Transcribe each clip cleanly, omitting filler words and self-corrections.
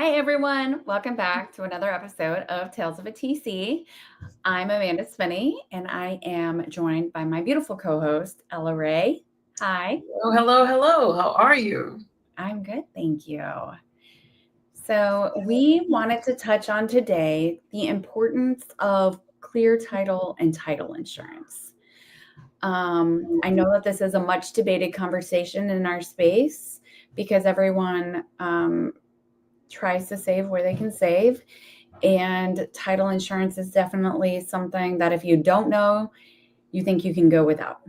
Hi, everyone. Welcome back to another episode of Tales of a TC. I'm Amanda Spinney, and I am joined by my beautiful co-host, Ella Ray. Hi. Oh, hello, hello. How are you? I'm good, thank you. So we wanted to touch on today the importance of clear title and title insurance. I know that this is a much debated conversation in our space because everyone tries to save where they can save. And title insurance is definitely something that if you don't know, you think you can go without.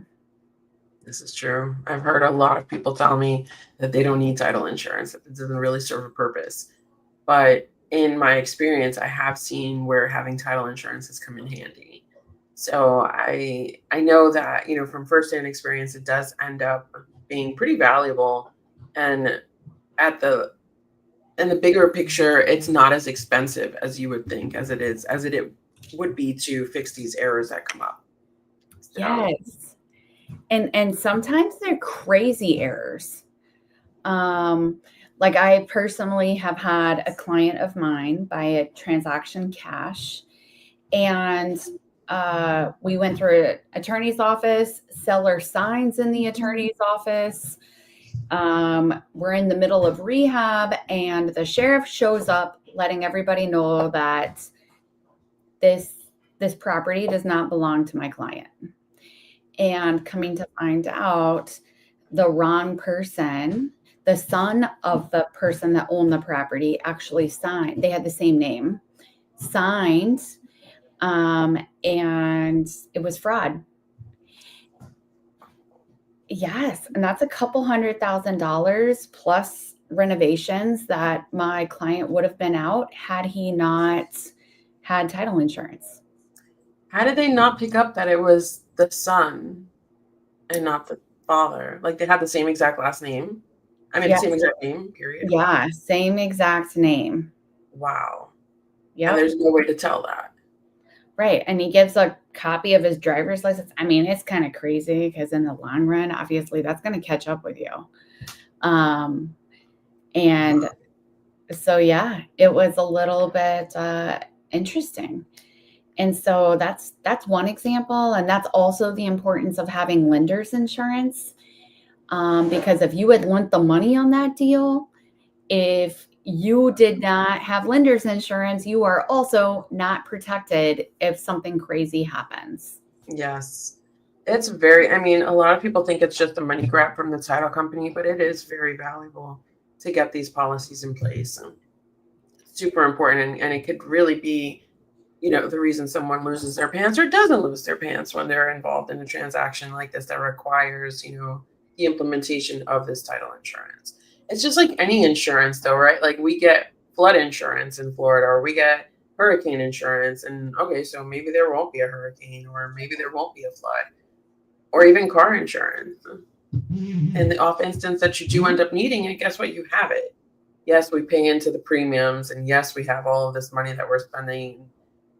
This is true. I've heard a lot of people tell me that they don't need title insurance, that it doesn't really serve a purpose. But in my experience, I have seen where having title insurance has come in handy. So I know that, from firsthand experience, it does end up being pretty valuable. And at the in the bigger picture, it's not as expensive as you would think, as it would be to fix these errors that come up. So Yes. And sometimes they're crazy errors. Um, like I personally have had a client of mine buy a transaction cash, and we went through an attorney's office, seller signs in the attorney's office. We're in the middle of rehab, and the sheriff shows up letting everybody know that this this property does not belong to my client. And coming to find out, the wrong person, the son of the person that owned the property, actually signed. They had the same name, signed, and it was fraud. Yes, and that's a couple $100,000 plus renovations that my client would have been out had he not had title insurance. how did they not pick up that it was the son and not the father? Like they had the same exact last name. I mean, the same Yes, exact name, period. yeah, same exact name. Wow. And Yep, there's no way to tell that. right. And he gives a copy of his driver's license. I mean, it's kind of crazy because in the long run, obviously, that's going to catch up with you. Um, and so, yeah, it was a little bit interesting. And so that's one example, and that's also the importance of having lender's insurance. Because if you had lent the money on that deal, if you did not have lender's insurance, you are also not protected if something crazy happens. Yes. It's very, I mean, a lot of people think it's just a money grab from the title company, but it is very valuable to get these policies in place. And super important. And it could really be, the reason someone loses their pants or doesn't lose their pants when they're involved in a transaction like this that requires, the implementation of this title insurance. It's just like any insurance, though, right? Like we get flood insurance in Florida, or we get hurricane insurance. And okay, so maybe there won't be a hurricane, or maybe there won't be a flood, or even car insurance. In the off instance that you do end up needing it, guess what? You have it. Yes, we pay into the premiums, and yes, we have all of this money that we're spending,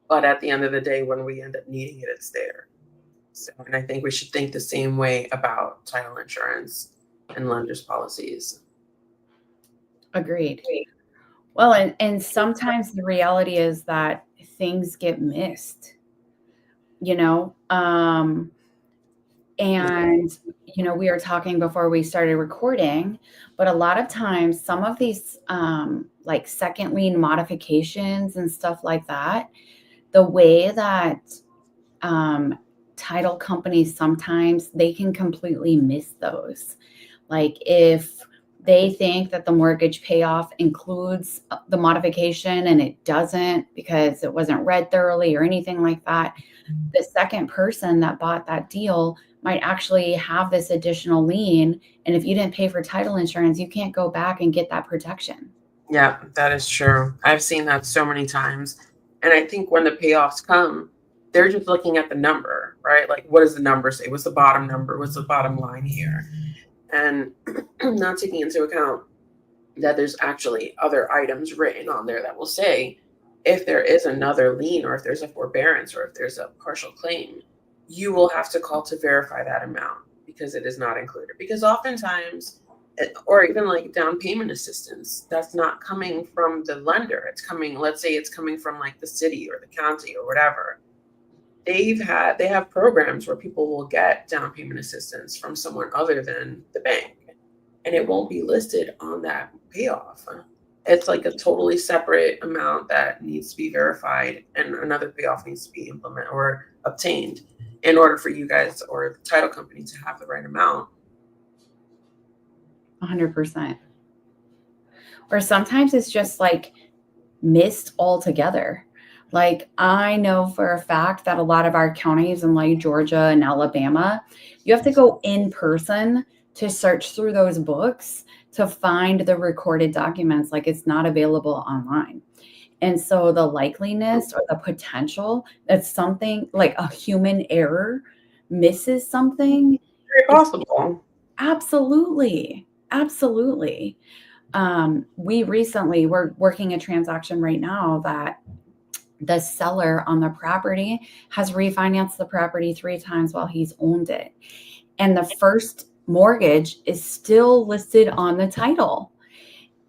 but at the end of the day, when we end up needing it, it's there. So, and I think we should think the same way about title insurance and lenders policies. Agreed. Well, and sometimes the reality is that things get missed, you know. And we were talking before we started recording, but a lot of times some of these like second lien modifications and stuff like that, the way that um, title companies sometimes they can completely miss those. Like if they think that the mortgage payoff includes the modification and it doesn't because it wasn't read thoroughly or anything like that, the second person that bought that deal might actually have this additional lien. And if you didn't pay for title insurance, you can't go back and get that protection. Yeah, that is true. I've seen that so many times. And I think when the payoffs come, they're just looking at the number, right? Like, what does the number say? What's the bottom number? What's the bottom line here? And not taking into account that there's actually other items written on there that will say if there is another lien, or if there's a forbearance, or if there's a partial claim, you will have to call to verify that amount because it is not included. Because oftentimes or even like down payment assistance that's not coming from the lender. It's coming, let's say it's coming from like the city or the county or whatever. They have programs where people will get down payment assistance from someone other than the bank, and it won't be listed on that payoff. It's like a totally separate amount that needs to be verified, and another payoff needs to be implemented or obtained in order for you guys or the title company to have the right amount. 100%. Or sometimes it's just like missed altogether. Like I know for a fact that a lot of our counties in like Georgia and Alabama, you have to go in person to search through those books to find the recorded documents. Like it's not available online. And so the likeliness or the potential that something like a human error misses something, Very possible. absolutely, absolutely. We're working a transaction right now that the seller on the property has refinanced the property 3 times while he's owned it. And the first mortgage is still listed on the title.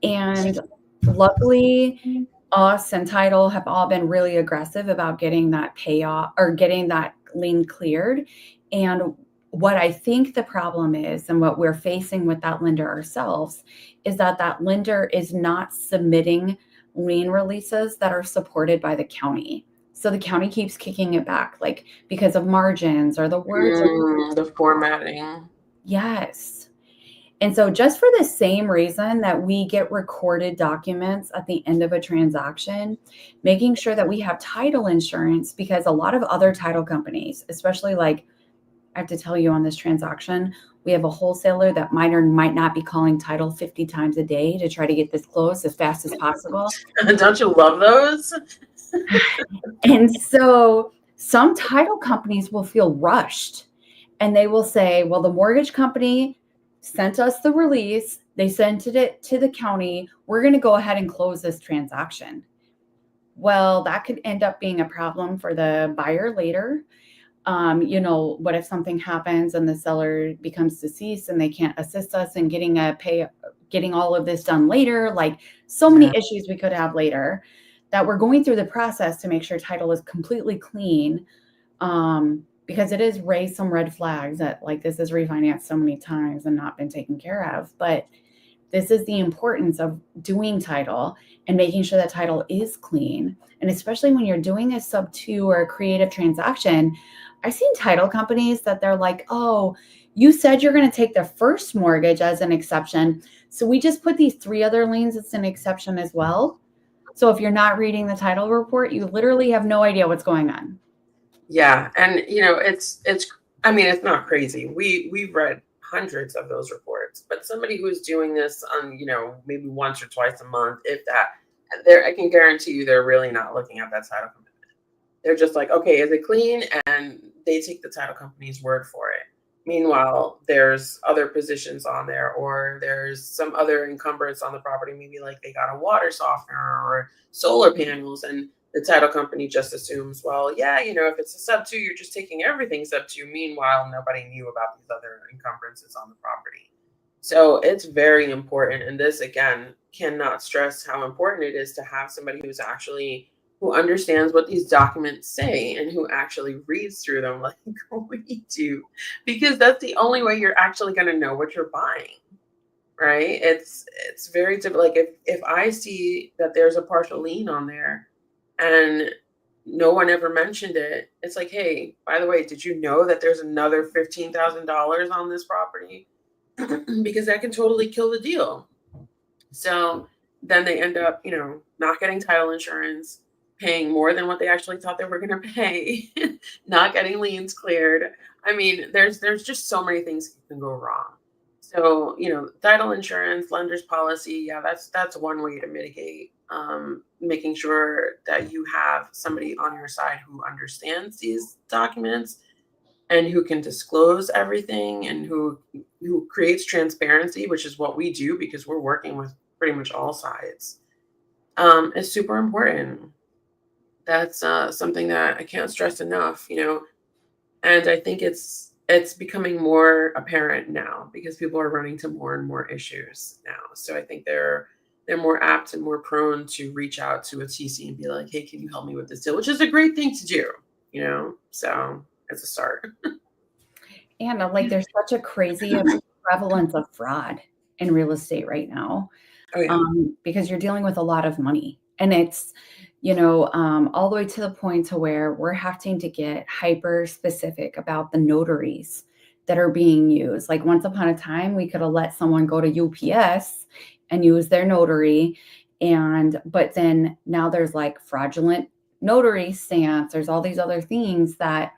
And luckily, us and title have all been really aggressive about getting that payoff or getting that lien cleared. And what I think the problem is, and what we're facing with that lender ourselves, is that that lender is not submitting lien releases that are supported by the county. So the county keeps kicking it back, like because of margins or the words. The formatting. Yes. And so just for the same reason that we get recorded documents at the end of a transaction, making sure that we have title insurance, because a lot of other title companies, especially like I have to tell you on this transaction, we have a wholesaler that might or might not be calling title 50 times a day to try to get this closed as fast as possible. Don't you love those? And so some title companies will feel rushed and they will say, well, the mortgage company sent us the release. They sent it to the county. We're going to go ahead and close this transaction. Well, that could end up being a problem for the buyer later. What if something happens and the seller becomes deceased and they can't assist us in getting all of this done later? Like so many issues we could have later that we're going through the process to make sure title is completely clean. Because it has raised some red flags that like this is refinanced so many times and not been taken care of. But this is the importance of doing title and making sure that title is clean. And especially when you're doing a sub-2 or a creative transaction, I've seen title companies that they're like, oh, you said you're going to take the first mortgage as an exception. So we just put these 3 other liens as an exception as well. So if you're not reading the title report, you literally have no idea what's going on. Yeah. And it's not crazy. We've read hundreds of those reports, but somebody who's doing this on, maybe once or twice a month, if that, I can guarantee you they're really not looking at that title commitment. They're just like, okay, is it clean? And they take the title company's word for it. Meanwhile, there's other positions on there, or there's some other encumbrance on the property, maybe like they got a water softener or solar panels, and the title company just assumes, well, yeah, if it's a sub-2, you're just taking everything sub-2. Meanwhile, nobody knew about these other encumbrances on the property. So it's very important. And this, again, cannot stress how important it is to have somebody who understands what these documents say and who actually reads through them like we do, because that's the only way you're actually going to know what you're buying, right? It's very difficult. Like if I see that there's a partial lien on there and no one ever mentioned it, it's like, hey, by the way, did you know that there's another $15,000 on this property? Because that can totally kill the deal. So then they end up, not getting title insurance, paying more than what they actually thought they were going to pay, not getting liens cleared. I mean, there's just so many things that can go wrong. So, title insurance, lender's policy, yeah, that's one way to mitigate, making sure that you have somebody on your side who understands these documents and who can disclose everything and who creates transparency, which is what we do because we're working with pretty much all sides, is super important. That's something that I can't stress enough, and I think it's it's becoming more apparent now because people are running to more and more issues now. So I think they're more apt and more prone to reach out to a TC and be like, hey, can you help me with this deal? Which is a great thing to do, So it's a start. And like there's such a crazy prevalence of fraud in real estate right now. Oh yeah. Because you're dealing with a lot of money, and it's, all the way to the point to where we're having to get hyper specific about the notaries that are being used. Like once upon a time, we could have let someone go to UPS and use their notary. But then now there's like fraudulent notary stamps. There's all these other things that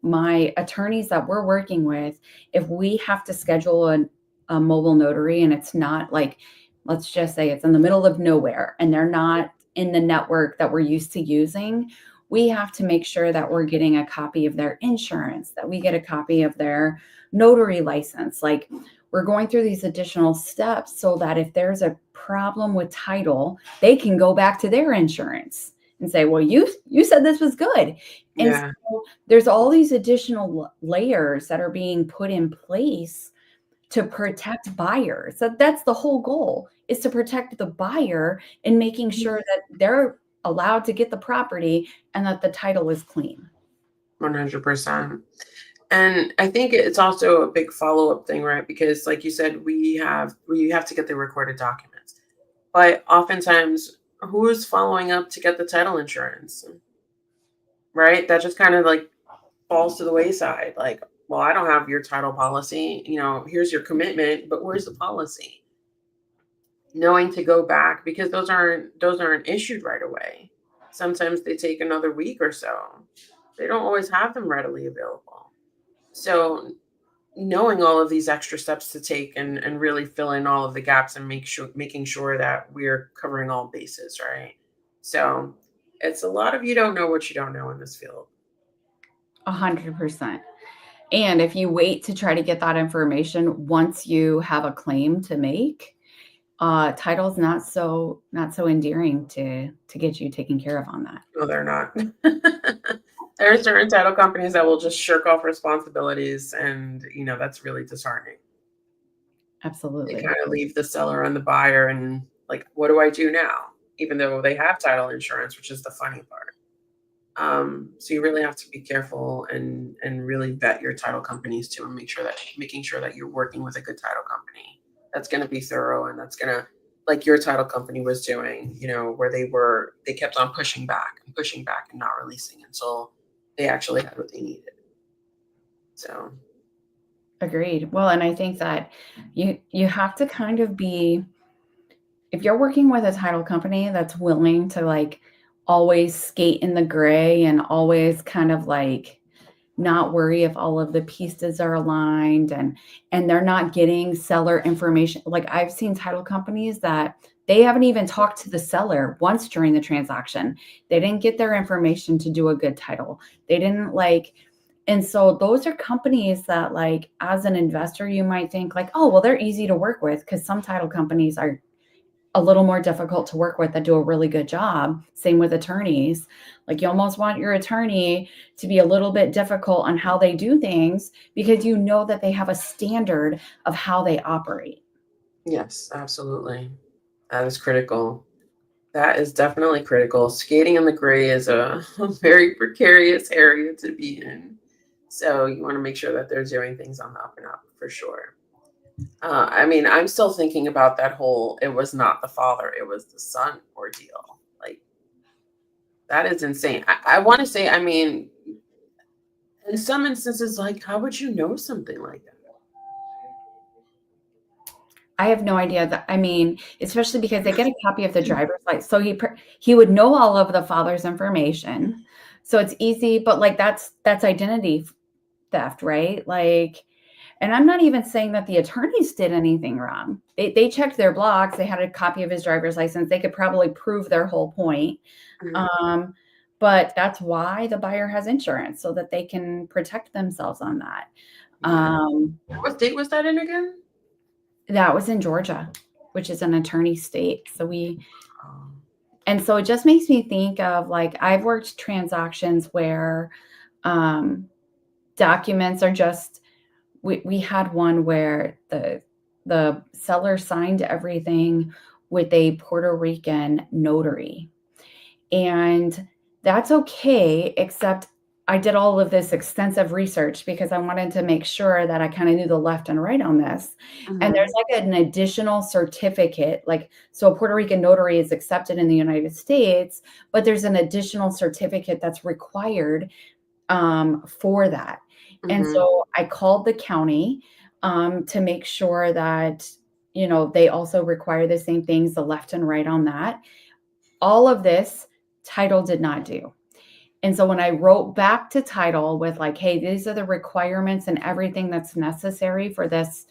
my attorneys that we're working with, if we have to schedule a mobile notary and it's not like, let's just say it's in the middle of nowhere and they're not in the network that we're used to using, we have to make sure that we're getting a copy of their insurance, that we get a copy of their notary license. Like we're going through these additional steps so that if there's a problem with title, they can go back to their insurance and say, well, you said this was good. And so there's all these additional layers that are being put in place to protect buyers. So that's the whole goal, is to protect the buyer and making sure that they're allowed to get the property and that the title is clean. 100%. And I think it's also a big follow-up thing, right? Because like you said, we have to get the recorded documents. But oftentimes, who is following up to get the title insurance? Right? That just kind of like falls to the wayside. Like, well, I don't have your title policy. Here's your commitment, but where's the policy? Knowing to go back, because those aren't issued right away. Sometimes they take another week or so. They don't always have them readily available. So knowing all of these extra steps to take and really fill in all of the gaps and making sure that we're covering all bases, right? So it's a lot of you don't know what you don't know in this field. 100%. And if you wait to try to get that information once you have a claim to make, title's not so endearing to get you taken care of on that. No, they're not. There are certain title companies that will just shirk off responsibilities, and that's really disheartening. Absolutely. They kind of leave the seller and the buyer, and like, what do I do now? Even though they have title insurance, which is the funny part. So you really have to be careful and really vet your title companies too, and making sure that you're working with a good title company that's going to be thorough, and that's going to, like your title company was doing, where they kept on pushing back and not releasing until they actually had what they needed. So agreed. Well, and I think that you have to kind of be, if you're working with a title company that's willing to like always skate in the gray and always kind of like not worry if all of the pieces are aligned and they're not getting seller information. Like I've seen title companies that they haven't even talked to the seller once during the transaction. They didn't get their information to do a good title. They didn't and so those are companies that like, as an investor, you might think like, oh, well, they're easy to work with, because some title companies are a little more difficult to work with that do a really good job. Same with attorneys. Like you almost want your attorney to be a little bit difficult on how they do things, because you know that they have a standard of how they operate. Yes, absolutely. That is critical. That is definitely critical. Skating in the gray is a very precarious area to be in. So you want to make sure that they're doing things on the up and up for sure. I'm still thinking about that whole, it was not the father, it was the son ordeal. Like, that is insane. I want to say, in some instances, like, how would you know something like that? I have no idea that, especially because they get a copy of the driver's license. So he would know all of the father's information. So it's easy, but like that's identity theft, right? Like, and I'm not even saying that the attorneys did anything wrong. They checked their blocks. They had a copy of his driver's license. They could probably prove their whole point. Mm-hmm. But that's why the buyer has insurance, so that they can protect themselves on that. Yeah. What state was that in again? That was in Georgia, which is an attorney state. So and so it just makes me think of like, I've worked transactions where documents are just, we had one where the seller signed everything with a Puerto Rican notary. And that's okay, except I did all of this extensive research because I wanted to make sure that I kind of knew the left and right on this. And there's like an additional certificate, like, so a Puerto Rican notary is accepted in the United States, but there's an additional certificate that's required for that. And so I called the county to make sure that, you know, they also require the same things, the left and right on that. All of this title did not do. And so when I wrote back to title with like, hey, these are the requirements and everything that's necessary for this,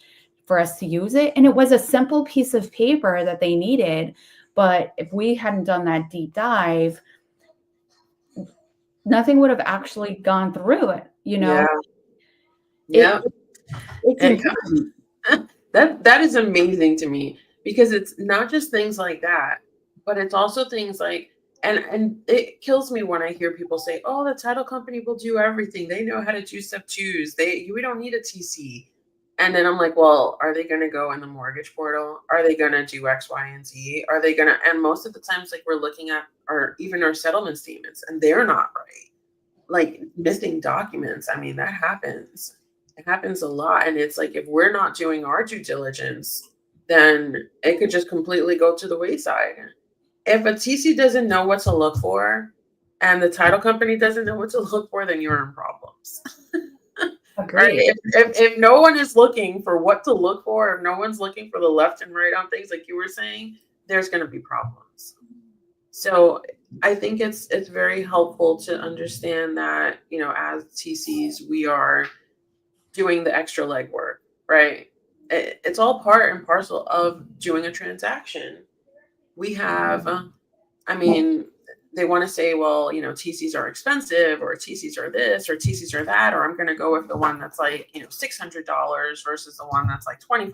for us to use it. And it was a simple piece of paper that they needed. But if we hadn't done that deep dive, nothing would have actually gone through it, you know? Yeah. It's important. That is amazing to me, because it's not just things like that, but it's also things like, and it kills me when I hear people say, "Oh, the title company will do everything. They know how to do step twos. We don't need a TC." And then I'm like, well, are they going to go in the mortgage portal? Are they going to do X, Y, and Z? Are they going to? And most of the times, like, we're looking at our settlement statements, and they're not right. Like missing documents. I mean, that happens. It happens a lot. And it's like, if we're not doing our due diligence, then it could just completely go to the wayside. If a TC doesn't know what to look for and the title company doesn't know what to look for, then you're in problems. Right? If no one is looking for what to look for, if no one's looking for the left and right on things like you were saying, there's going to be problems. So I think it's very helpful to understand that, you know, as TCs, we are doing the extra legwork, right? It's all part and parcel of doing a transaction. We have, I mean, they want to say, well, you know, TCs are expensive, or TCs are this, or TCs are that, or I'm going to go with the one that's like, you know, $600 versus the one that's like $2,500.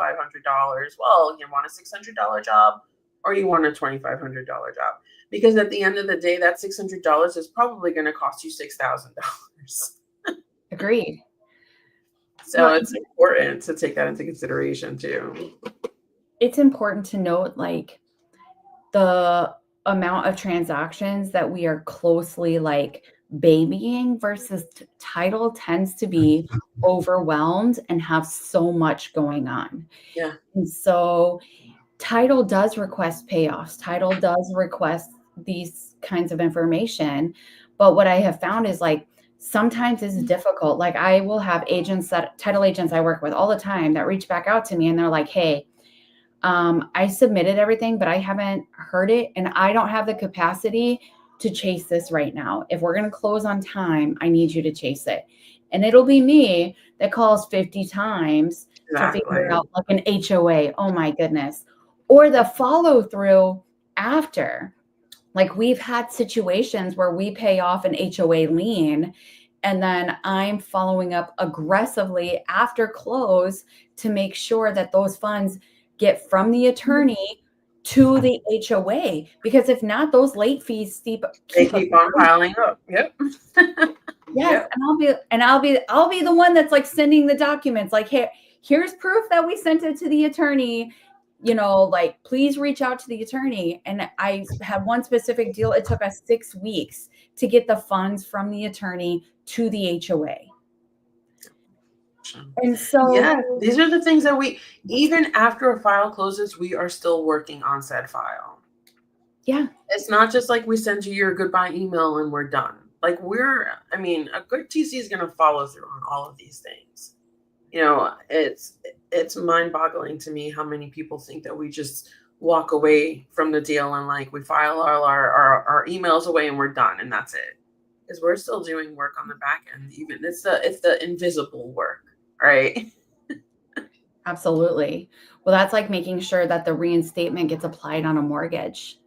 Well, you want a $600 job, or you want a $2,500 job? Because at the end of the day, that $600 is probably going to cost you $6,000. Agreed. So it's important to take that into consideration too. It's important to note, like, the amount of transactions that we are closely like babying versus title tends to be overwhelmed and have so much going on. Yeah. And so title does request payoffs. Title does request these kinds of information. But what I have found is, like, sometimes it's difficult. Like, I will have title agents I work with all the time that reach back out to me and they're like, hey, I submitted everything, but I haven't heard it. And I don't have the capacity to chase this right now. If we're going to close on time, I need you to chase it. And it'll be me that calls 50 times to figure out like an HOA. Oh my goodness. Or the follow through after. Like, we've had situations where we pay off an HOA lien, and then I'm following up aggressively after close to make sure that those funds get from the attorney to the HOA, because if not, those late fees keep on piling up. Yep. Yes, yep. And I'll be the one that's like sending the documents, like, hey, here's proof that we sent it to the attorney. You know, like, please reach out to the attorney. And I had one specific deal. It took us 6 weeks to get the funds from the attorney to the HOA. And so, yeah, these are the things that we, even after a file closes, we are still working on said file. Yeah. It's not just like we send you your goodbye email and we're done. Like, I mean, a good TC is going to follow through on all of these things. You know, it's mind-boggling to me how many people think that we just walk away from the deal and like we file our emails away and we're done and that's it. Because we're still doing work on the back end. Even it's the invisible work, right? Absolutely. Well, that's like making sure that the reinstatement gets applied on a mortgage.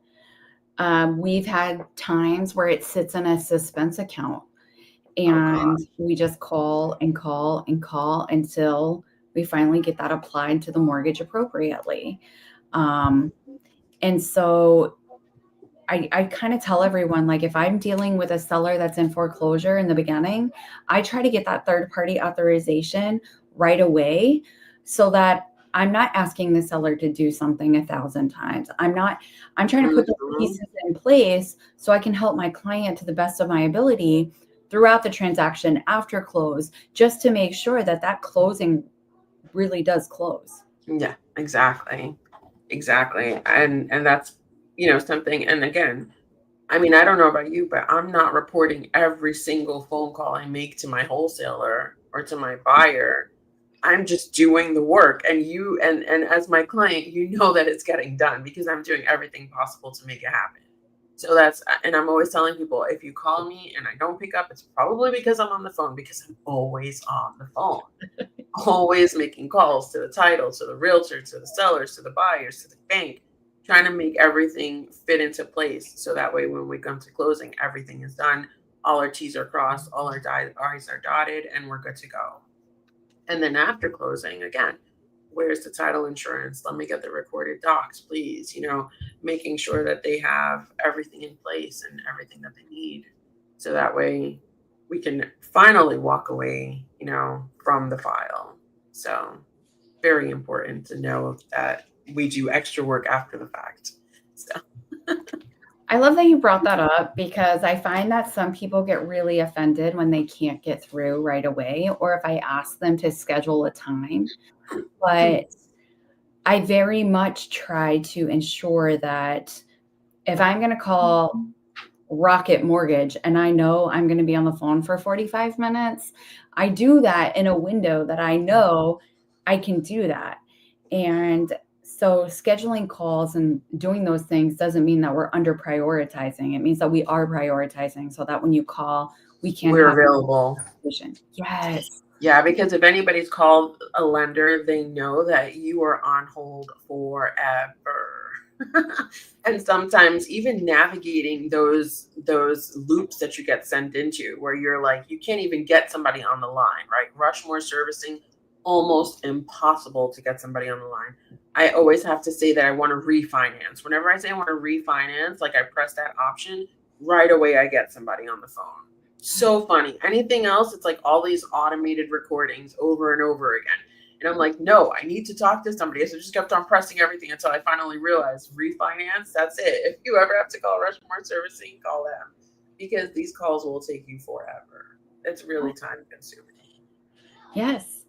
We've had times where it sits in a suspense account, and we just call and call and call until we finally get that applied to the mortgage appropriately. And so I kind of tell everyone, like, if I'm dealing with a seller that's in foreclosure in the beginning, I try to get that third party authorization right away so that I'm not asking the seller to do something 1,000 times. I'm trying to put the Mhm. pieces in place so I can help my client to the best of my ability throughout the transaction after close, just to make sure that that closing really does close. Yeah, exactly. Exactly. And that's, something, and again, I mean, I don't know about you, but I'm not reporting every single phone call I make to my wholesaler or to my buyer. I'm just doing the work, and and as my client, that it's getting done because I'm doing everything possible to make it happen. So and I'm always telling people, if you call me and I don't pick up, it's probably because I'm on the phone, because I'm always on the phone, always making calls to the title, to the realtor, to the sellers, to the buyers, to the bank, trying to make everything fit into place. So that way, when we come to closing, everything is done. All our T's are crossed, all our I's are dotted, and we're good to go. And then after closing, again, where's the title insurance? Let me get the recorded docs, please. Making sure that they have everything in place and everything that they need. So that way we can finally walk away, from the file. So very important to know that we do extra work after the fact. So I love that you brought that up because I find that some people get really offended when they can't get through right away, or if I ask them to schedule a time. But I very much try to ensure that if I'm going to call Rocket Mortgage and I know I'm going to be on the phone for 45 minutes, I do that in a window that I know I can do that. And so scheduling calls and doing those things doesn't mean that we're under prioritizing. It means that we are prioritizing so that when you call, we can we're have a available. conversation. Yes. Yeah, because if anybody's called a lender, they know that you are on hold forever. And sometimes even navigating those loops that you get sent into, where you're like, you can't even get somebody on the line, right? Rushmore servicing, almost impossible to get somebody on the line. I always have to say that I want to refinance. Whenever I say I want to refinance, like I press that option, right away I get somebody on the phone. So funny. Anything else, it's like all these automated recordings over and over again. And I'm like, no, I need to talk to somebody. So I just kept on pressing everything until I finally realized refinance, that's it. If you ever have to call Rushmore Servicing, call them, because these calls will take you forever. It's really time consuming. Yes.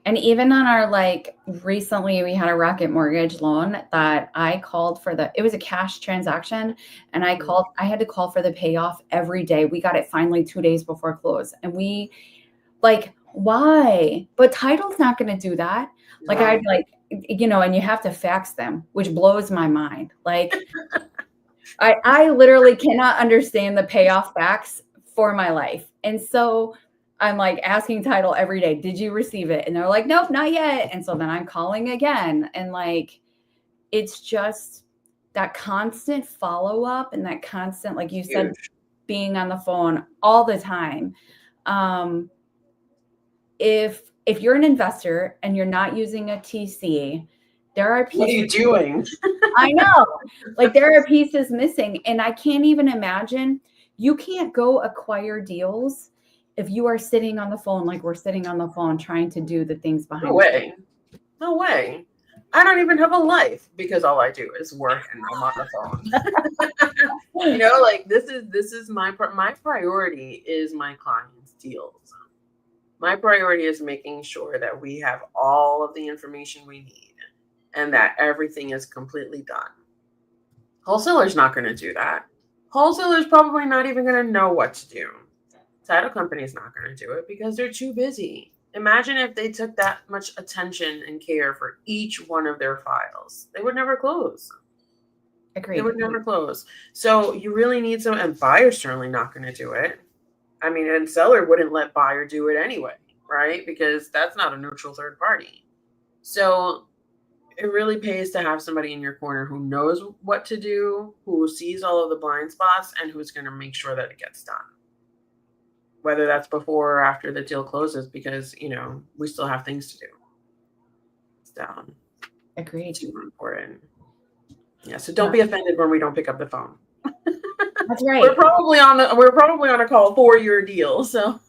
And even on our, like, recently we had a Rocket Mortgage loan that I called for it was a cash transaction. And I had to call for the payoff every day. We got it finally 2 days before close. And we, like, why? But title's not going to do that. Like, I'd like, and you have to fax them, which blows my mind. Like, I literally cannot understand the payoff fax for my life. And so I'm like asking title every day, did you receive it? And they're like, nope, not yet. And so then I'm calling again. And like, it's just that constant follow up and that constant, like you said, Huge. being on the phone all the time. If you're an investor and you're not using a TC, there are pieces. What are you doing? I know, like there are pieces missing, and I can't even imagine. You can't go acquire deals if you are sitting on the phone like we're sitting on the phone trying to do the things behind. No way. No way. I don't even have a life because all I do is work and I'm on the phone. Like this is my priority is my clients' deals. My priority is making sure that we have all of the information we need and that everything is completely done. Wholesaler's not going to do that. Wholesaler's probably not even going to know what to do. Title company's not going to do it because they're too busy. Imagine if they took that much attention and care for each one of their files. They would never close. Agreed. They would never close. So you really need some, and buyer's certainly not going to do it. I mean, and seller wouldn't let buyer do it anyway, right? Because that's not a neutral third party. So it really pays to have somebody in your corner who knows what to do, who sees all of the blind spots, and who's going to make sure that it gets done. Whether that's before or after the deal closes, because, we still have things to do. So, agreed. super important. Yeah, so don't be offended when we don't pick up the phone. That's right. We're probably on a call for your deal. So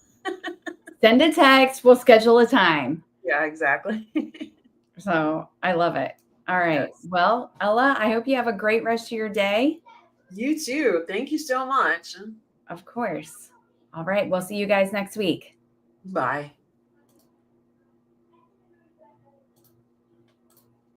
Send a text. We'll schedule a time. yeah, exactly. So I love it. All right. Yes. Well, Ella, I hope you have a great rest of your day. You too. Thank you so much. Of course. All right. We'll see you guys next week. Bye.